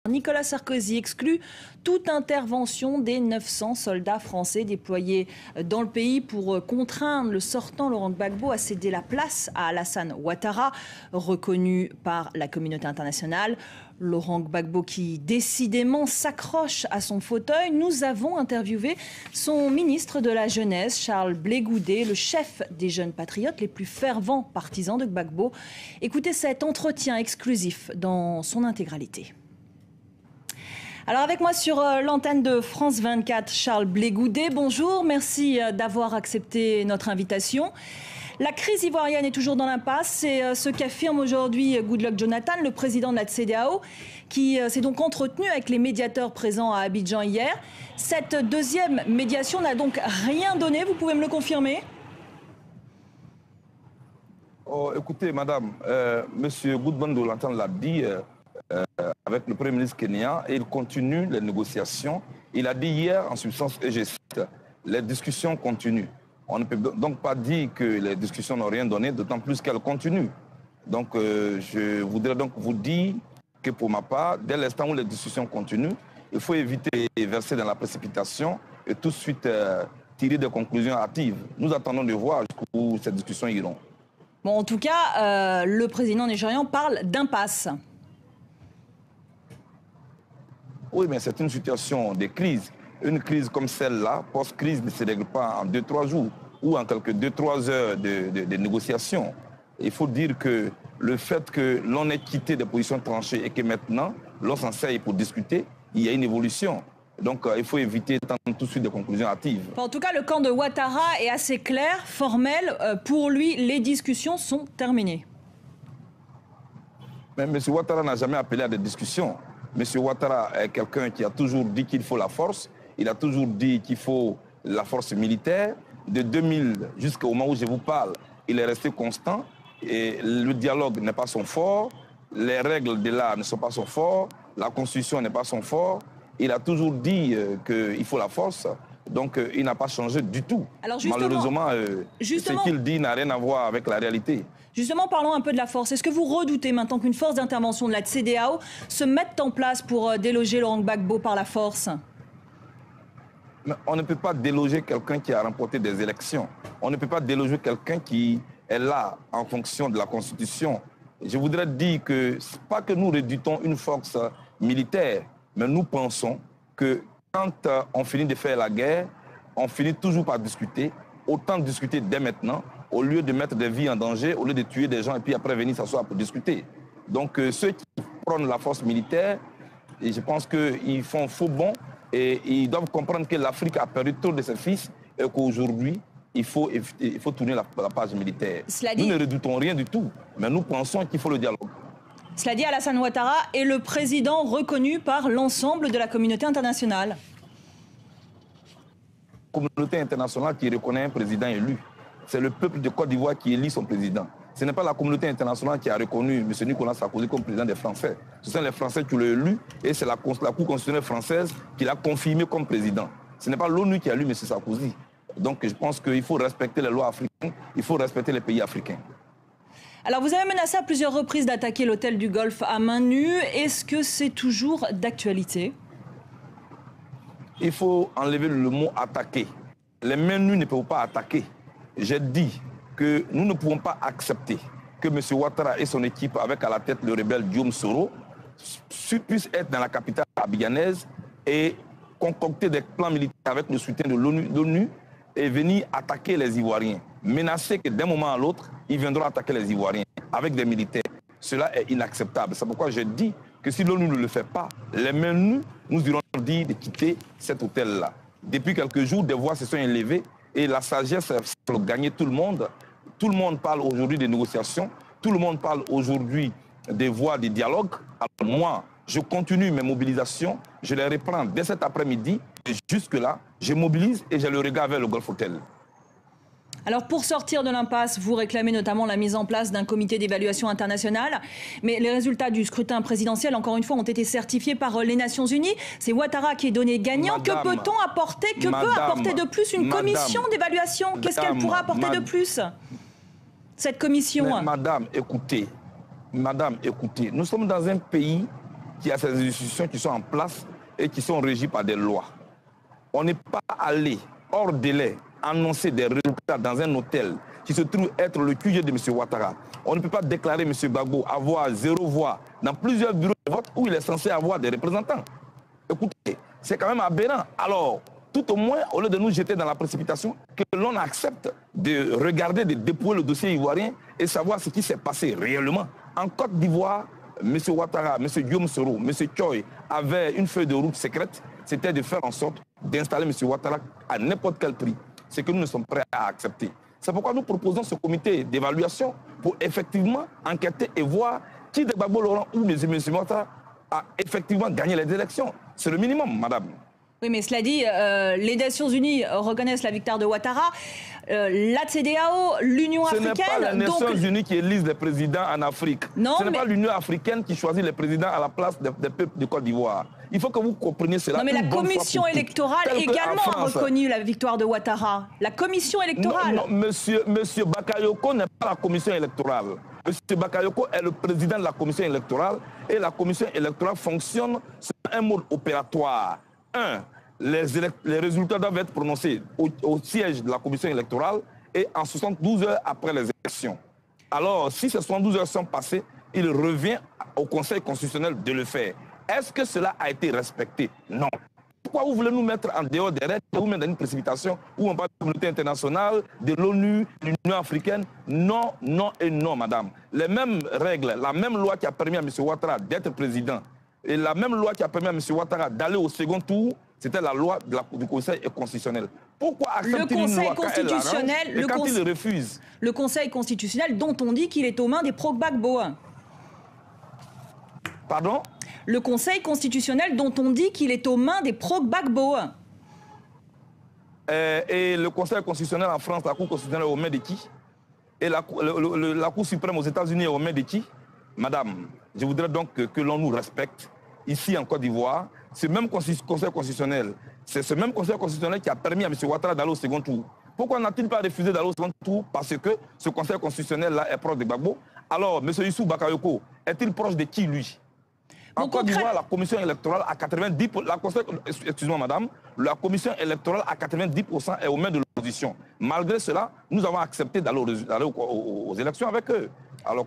Nicolas Sarkozy exclut toute intervention des 900 soldats français déployés dans le pays pour contraindre le sortant Laurent Gbagbo à céder la place à Alassane Ouattara, reconnu par la communauté internationale. Laurent Gbagbo qui décidément s'accroche à son fauteuil. Nous avons interviewé son ministre de la Jeunesse, Charles Blé Goudet, le chef des jeunes patriotes, les plus fervents partisans de Gbagbo. Écoutez cet entretien exclusif dans son intégralité. Alors avec moi sur l'antenne de France 24, Charles Blé Goudet. Bonjour, merci d'avoir accepté notre invitation. La crise ivoirienne est toujours dans l'impasse, c'est ce qu'affirme aujourd'hui Goodluck Jonathan, le président de la CEDEAO, qui s'est donc entretenu avec les médiateurs présents à Abidjan hier. Cette deuxième médiation n'a donc rien donné, vous pouvez me le confirmer ? Oh, écoutez, madame, monsieur Goodluck Jonathan l'a dit avec le Premier ministre kenyan et il continue les négociations. Il a dit hier, en substance, et je cite, les discussions continuent. On ne peut donc pas dire que les discussions n'ont rien donné, d'autant plus qu'elles continuent. Donc, je voudrais donc vous dire que pour ma part, dès l'instant où les discussions continuent, il faut éviter de verser dans la précipitation et tout de suite tirer des conclusions hâtives. Nous attendons de voir jusqu'où ces discussions iront. Bon, en tout cas, le président nigérian parle d'impasse. Oui, mais c'est une situation de crise. Une crise comme celle-là, post-crise, ne se règle pas en 2-3 jours ou en quelques 2-3 heures de négociation. Il faut dire que le fait que l'on ait quitté des positions tranchées et que maintenant, l'on s'en sert pour discuter, il y a une évolution. Donc, il faut éviter d'attendre tout de suite des conclusions hâtives. En tout cas, le camp de Ouattara est assez clair, formel. Pour lui, les discussions sont terminées. Mais M. Ouattara n'a jamais appelé à des discussions. M. Ouattara est quelqu'un qui a toujours dit qu'il faut la force. Il a toujours dit qu'il faut la force militaire. De 2000 jusqu'au moment où je vous parle, il est resté constant. Et le dialogue n'est pas son fort. Les règles de l'art ne sont pas son fort. La constitution n'est pas son fort. Il a toujours dit qu'il faut la force. Donc, il n'a pas changé du tout. Alors malheureusement, ce qu'il dit n'a rien à voir avec la réalité. Justement, parlons un peu de la force. Est-ce que vous redoutez maintenant qu'une force d'intervention de la CEDEAO se mette en place pour déloger Laurent Gbagbo par la force ? Mais on ne peut pas déloger quelqu'un qui a remporté des élections. On ne peut pas déloger quelqu'un qui est là en fonction de la Constitution. Je voudrais dire que ce n'est pas que nous redoutons une force militaire, mais nous pensons que quand on finit de faire la guerre, on finit toujours par discuter. Autant discuter dès maintenant, au lieu de mettre des vies en danger, au lieu de tuer des gens et puis après venir s'asseoir pour discuter. Donc ceux qui prennent la force militaire, et je pense qu'ils font faux bond et ils doivent comprendre que l'Afrique a perdu trop de ses fils et qu'aujourd'hui, il faut tourner la page militaire. Nous ne redoutons rien du tout, mais nous pensons qu'il faut le dialogue. Cela dit, Alassane Ouattara est le président reconnu par l'ensemble de la communauté internationale. La communauté internationale qui reconnaît un président élu. C'est le peuple de Côte d'Ivoire qui élit son président. Ce n'est pas la communauté internationale qui a reconnu M. Nicolas Sarkozy comme président des Français. Ce sont les Français qui l'ont élu et c'est la Cour constitutionnelle française qui l'a confirmé comme président. Ce n'est pas l'ONU qui a élu M. Sarkozy. Donc je pense qu'il faut respecter les lois africaines, il faut respecter les pays africains. Alors vous avez menacé à plusieurs reprises d'attaquer l'hôtel du Golfe à main nue. Est-ce que c'est toujours d'actualité ? Il faut enlever le mot attaquer. Les mains nues ne peuvent pas attaquer. J'ai dit que nous ne pouvons pas accepter que M. Ouattara et son équipe, avec à la tête le rebelle Guillaume Soro, puissent être dans la capitale abidjanaise et concocter des plans militaires avec le soutien de l'ONU et venir attaquer les Ivoiriens. Menacer que d'un moment à l'autre, ils viendront attaquer les Ivoiriens avec des militaires. Cela est inacceptable. C'est pourquoi je dis que si l'ONU ne le fait pas, les mains nues, nous irons dire de quitter cet hôtel-là. Depuis quelques jours, des voix se sont élevées et la sagesse a gagné tout le monde. Tout le monde parle aujourd'hui de négociations. Tout le monde parle aujourd'hui des voies de dialogue. Alors moi, je continue mes mobilisations. Je les reprends dès cet après-midi. Et jusque-là, je mobilise et j'ai le regard vers le Golf Hotel. Alors pour sortir de l'impasse, vous réclamez notamment la mise en place d'un comité d'évaluation international. Mais les résultats du scrutin présidentiel, encore une fois, ont été certifiés par les Nations Unies. C'est Ouattara qui est donné gagnant. Que peut-on apporter ? Que peut apporter de plus une commission d'évaluation ? Qu'est-ce qu'elle pourra apporter de plus, cette commission ? Madame, écoutez, nous sommes dans un pays qu'il y a ces institutions qui sont en place et qui sont régies par des lois. On n'est pas allé hors délai annoncer des résultats dans un hôtel qui se trouve être le QG de M. Ouattara. On ne peut pas déclarer M. Gbagbo avoir 0 voix dans plusieurs bureaux de vote où il est censé avoir des représentants. Écoutez, c'est quand même aberrant. Alors, tout au moins, au lieu de nous jeter dans la précipitation, que l'on accepte de regarder, de dépouiller le dossier ivoirien et savoir ce qui s'est passé réellement. En Côte d'Ivoire, M. Ouattara, M. Guillaume Soro, M. Choi avaient une feuille de route secrète, c'était de faire en sorte d'installer M. Ouattara à n'importe quel prix. Ce que nous ne sommes prêts à accepter. C'est pourquoi nous proposons ce comité d'évaluation pour effectivement enquêter et voir qui de Gbagbo Laurent ou M. Ouattara a effectivement gagné les élections. C'est le minimum, madame. Oui, mais cela dit, les Nations Unies reconnaissent la victoire de Ouattara, la CEDEAO, l'Union africaine... Ce n'est pas les Nations Unies qui élisent les présidents en Afrique. Non, ce n'est pas l'Union africaine qui choisit les présidents à la place des peuples de Côte d'Ivoire. Il faut que vous compreniez cela. Non, mais la commission électorale également a reconnu la victoire de Ouattara. La commission électorale... Non, monsieur Bakayoko n'est pas la commission électorale. Monsieur Bakayoko est le président de la commission électorale et la commission électorale fonctionne sur un mode opératoire. Les résultats doivent être prononcés au siège de la commission électorale et en 72 heures après les élections. Alors, si ces 72 heures sont passées, il revient au Conseil constitutionnel de le faire. Est-ce que cela a été respecté? Non. Pourquoi vous voulez nous mettre en dehors des règles, vous mettre dans une précipitation où on parle de la communauté internationale, de l'ONU, de l'Union africaine? Non, non et non, madame. Les mêmes règles, la même loi qui a permis à M. Ouattara d'être président, et la même loi qui a permis à M. Ouattara d'aller au second tour, c'était la loi du Conseil constitutionnel. Pourquoi accepter une loi quand elle l'arrange et quand il refuse? Le Conseil constitutionnel dont on dit qu'il est aux mains des pro-Gbagbo. Pardon? Le Conseil constitutionnel dont on dit qu'il est aux mains des pro-Gbagbo. Et le Conseil constitutionnel en France, la Cour constitutionnelle est aux mains de qui? Et la Cour suprême aux États-Unis est aux mains de qui? Madame, je voudrais donc que l'on nous respecte. Ici en Côte d'Ivoire, ce même Conseil constitutionnel, c'est ce même Conseil constitutionnel qui a permis à M. Ouattara d'aller au second tour. Pourquoi n'a-t-il pas refusé d'aller au second tour? Parce que ce Conseil constitutionnel-là est proche de Gbagbo. Alors, M. Issou Bakayoko, est-il proche de qui, lui? En Côte d'Ivoire, la commission électorale à 90%, excusez-moi madame, la commission électorale à 90% est aux mains de l'opposition. Malgré cela, nous avons accepté d'aller aux élections avec eux. Alors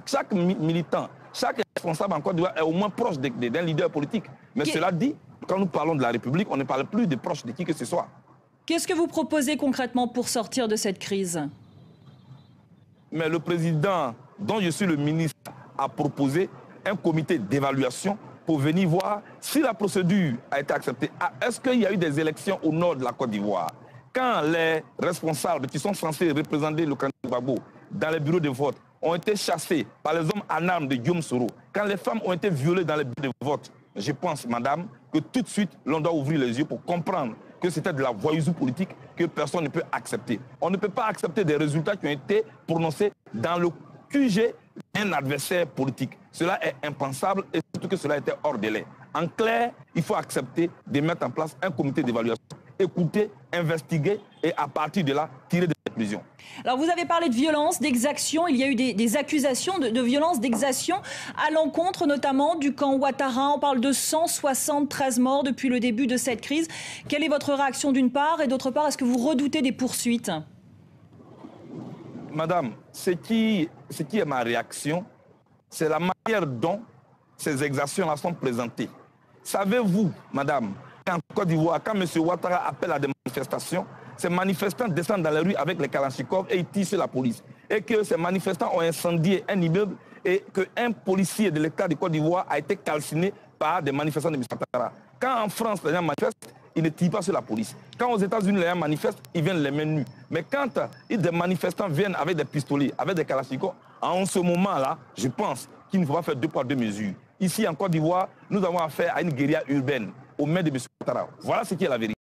chaque militant, chaque responsable en Côte d'Ivoire est au moins proche d'un leader politique. Mais cela dit, quand nous parlons de la République, on ne parle plus de proche de qui que ce soit. Qu'est-ce que vous proposez concrètement pour sortir de cette crise? Mais le président, dont je suis le ministre, a proposé un comité d'évaluation pour venir voir si la procédure a été acceptée. Est-ce qu'il y a eu des élections au nord de la Côte d'Ivoire? Quand les responsables qui sont censés représenter le candidat Gbagbo dans les bureaux de vote ont été chassés par les hommes en armes de Guillaume Soro, quand les femmes ont été violées dans les bureaux de vote, je pense, madame, que tout de suite, l'on doit ouvrir les yeux pour comprendre que c'était de la voyouserie politique que personne ne peut accepter. On ne peut pas accepter des résultats qui ont été prononcés dans le QG d'un adversaire politique. Cela est impensable et surtout que cela était hors délai. En clair, il faut accepter de mettre en place un comité d'évaluation, écouter, investiguer et à partir de là, tirer des conclusions. Alors vous avez parlé de violence, d'exaction. Il y a eu des accusations de violence, d'exaction à l'encontre notamment du camp Ouattara. On parle de 173 morts depuis le début de cette crise. Quelle est votre réaction d'une part et d'autre part, est-ce que vous redoutez des poursuites? Madame, ce qui est ma réaction, c'est la manière dont ces exactions-là sont présentées. Savez-vous, madame, qu'en Côte d'Ivoire, quand M. Ouattara appelle à des manifestations, ces manifestants descendent dans les rues avec les Kalachnikov et ils tirent sur la police. Et que ces manifestants ont incendié un immeuble et qu'un policier de l'État de Côte d'Ivoire a été calciné par des manifestants de M. Ouattara. Quand en France, les gens manifestent, ils ne tirent pas sur la police. Quand aux États-Unis, les gens manifestent, ils viennent les mains nues. Mais quand des manifestants viennent avec des pistolets, avec des Kalachnikov, en ce moment-là, je pense qu'il ne faut pas faire deux poids, deux mesures. Ici, en Côte d'Ivoire, nous avons affaire à une guérilla urbaine aux mains de M. Ouattara. Voilà ce qui est la vérité.